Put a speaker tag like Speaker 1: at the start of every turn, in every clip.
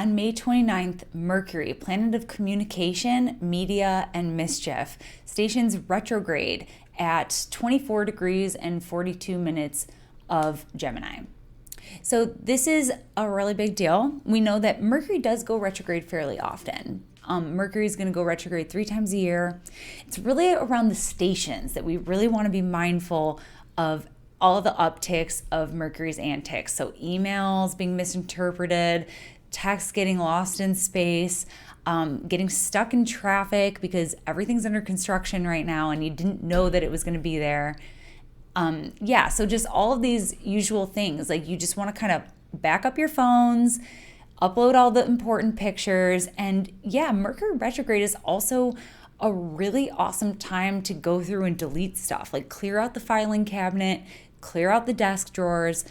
Speaker 1: on May 29th, Mercury, planet of communication, media, and mischief, stations retrograde at 24 degrees and 42 minutes of Gemini. So this is a really big deal. We know that Mercury does go retrograde fairly often. Mercury is going to go retrograde 3 times a year. It's really around the stations that we really want to be mindful of all the upticks of Mercury's antics. So emails being misinterpreted, texts getting lost in space, getting stuck in traffic because everything's under construction right now and you didn't know that it was going to be there. So just all of these usual things. Like you just want to kind of back up your phones, upload all the important pictures. And Mercury retrograde is also a really awesome time to go through and delete stuff, like clear out the filing cabinet, clear out the desk drawers,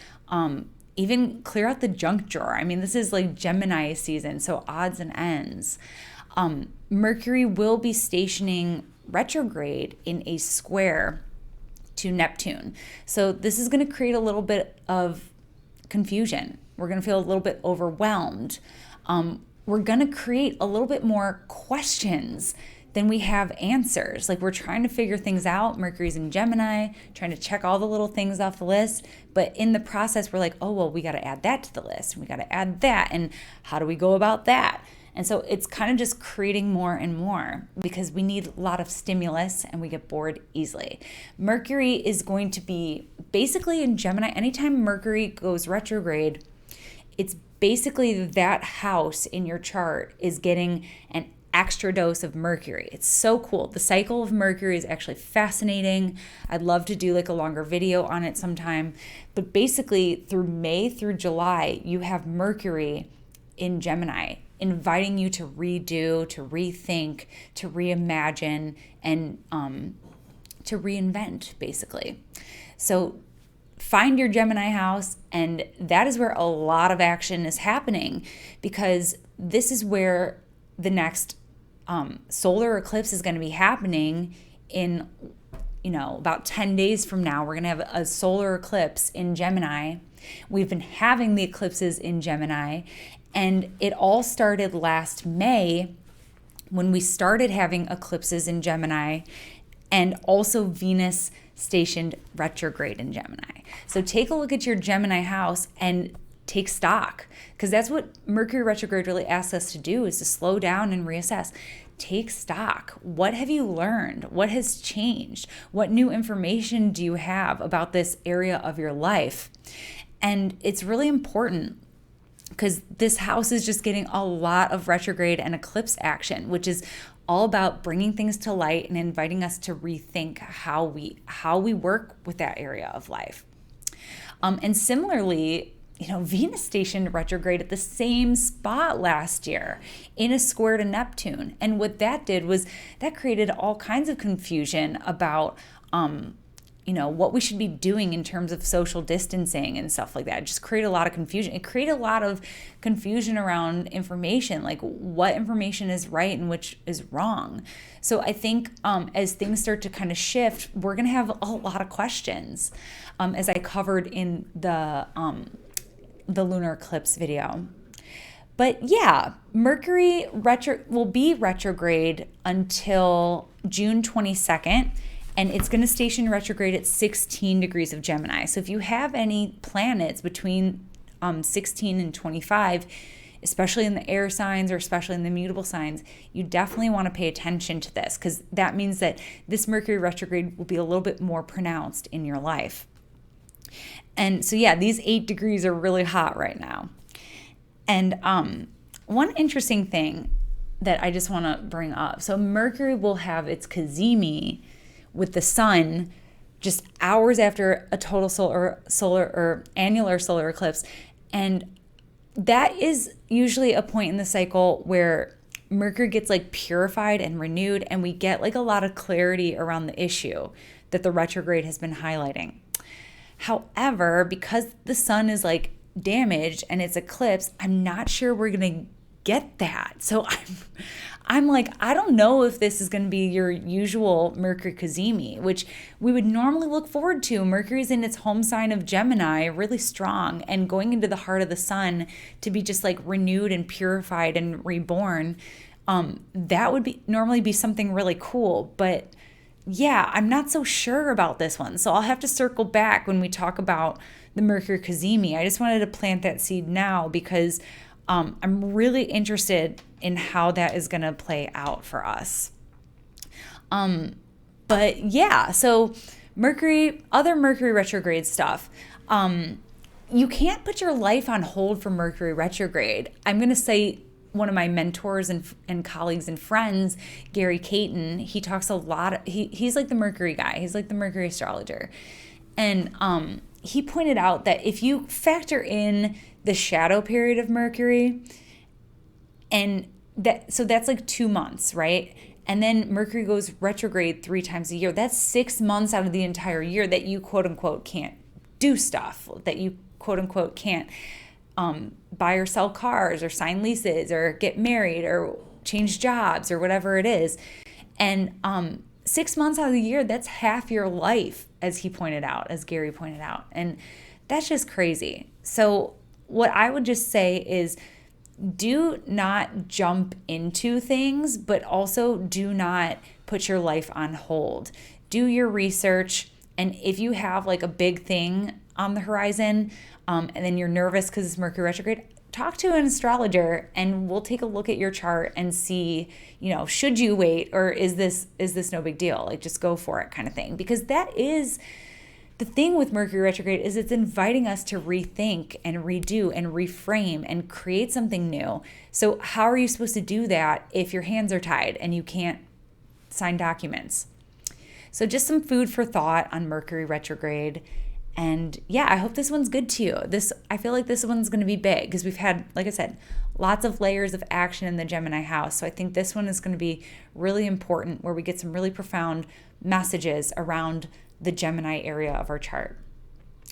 Speaker 1: even clear out the junk drawer. I mean, this is like Gemini season, so odds and ends. Mercury will be stationing retrograde in a square to Neptune. So this is going to create a little bit of confusion. We're going to feel a little bit overwhelmed. We're going to create a little bit more questions than we have answers. Like we're trying to figure things out. Mercury's in Gemini, trying to check all the little things off the list. But in the process, we're like, oh, well, we got to add that to the list. We got to add that. And how do we go about that? And so it's kind of just creating more and more because we need a lot of stimulus and we get bored easily. Mercury is going to be basically in Gemini. Anytime Mercury goes retrograde, it's basically that house in your chart is getting an extra dose of Mercury. It's so cool. The cycle of Mercury is actually fascinating. I'd love to do like a longer video on it sometime. But basically through May through July, you have Mercury in Gemini, inviting you to redo, to rethink, to reimagine, and to reinvent, basically. So find your Gemini house, and that is where a lot of action is happening because this is where the next solar eclipse is going to be happening in, about 10 days from now. We're going to have a solar eclipse in Gemini. We've been having the eclipses in Gemini, and it all started last May when we started having eclipses in Gemini and also Venus stationed retrograde in Gemini. So take a look at your Gemini house and take stock, because that's what Mercury retrograde really asks us to do, is to slow down and reassess. Take stock. What have you learned? What has changed? What new information do you have about this area of your life? And it's really important because this house is just getting a lot of retrograde and eclipse action, which is all about bringing things to light and inviting us to rethink how we work with that area of life. And similarly, Venus stationed retrograde at the same spot last year in a square to Neptune. And what that did was that created all kinds of confusion about, what we should be doing in terms of social distancing and stuff like that. It just created a lot of confusion. It created a lot of confusion around information, like what information is right and which is wrong. So I think as things start to kind of shift, we're going to have a lot of questions, as I covered in the lunar eclipse video. But Mercury will be retrograde until June 22nd, and it's going to station retrograde at 16 degrees of Gemini. So if you have any planets between 16 and 25, especially in the air signs or especially in the mutable signs, you definitely want to pay attention to this, because that means that this Mercury retrograde will be a little bit more pronounced in your life. And so, these 8 degrees are really hot right now. And one interesting thing that I just want to bring up. So Mercury will have its cazimi with the sun just hours after a total solar or annular solar eclipse. And that is usually a point in the cycle where Mercury gets like purified and renewed, and we get like a lot of clarity around the issue that the retrograde has been highlighting. However, because the sun is like damaged and it's eclipsed, I'm not sure we're going to get that. So I'm like, I don't know if this is going to be your usual Mercury cazimi, which we would normally look forward to. Mercury's in its home sign of Gemini, really strong, and going into the heart of the sun to be just like renewed and purified and reborn. That would be normally be something really cool. But yeah, I'm not so sure about this one. So I'll have to circle back when we talk about the Mercury cazimi. I just wanted to plant that seed now because I'm really interested in how that is going to play out for us. But yeah, so other Mercury retrograde stuff. You can't put your life on hold for Mercury retrograde. I'm going to say one of my mentors and colleagues and friends, Gary Caton, he talks a lot. He's like the Mercury guy. He's like the Mercury astrologer. And he pointed out that if you factor in the shadow period of Mercury, and that's like 2 months, right? And then Mercury goes retrograde 3 times a year. That's 6 months out of the entire year that you quote unquote can't do stuff, that you quote unquote can't buy or sell cars or sign leases or get married or change jobs or whatever it is. And 6 months out of the year, that's half your life, as Gary pointed out. And that's just crazy. So what I would just say is do not jump into things, but also do not put your life on hold. Do your research. And if you have like a big thing on the horizon, and then you're nervous because it's Mercury retrograde, talk to an astrologer and we'll take a look at your chart and see, should you wait or is this no big deal? Like just go for it kind of thing. Because that is the thing with Mercury retrograde, is it's inviting us to rethink and redo and reframe and create something new. So how are you supposed to do that if your hands are tied and you can't sign documents? So just some food for thought on Mercury retrograde. And yeah, I hope this one's good to you. I feel like this one's going to be big because we've had, like I said, lots of layers of action in the Gemini house. So I think this one is going to be really important, where we get some really profound messages around the Gemini area of our chart.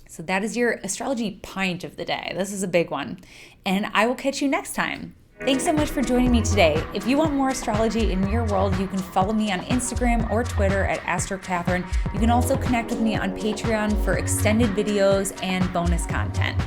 Speaker 1: So that is your astrology pint of the day. This is a big one. And I will catch you next time. Thanks so much for joining me today. If you want more astrology in your world, you can follow me on Instagram or Twitter at AstroCatherine. You can also connect with me on Patreon for extended videos and bonus content.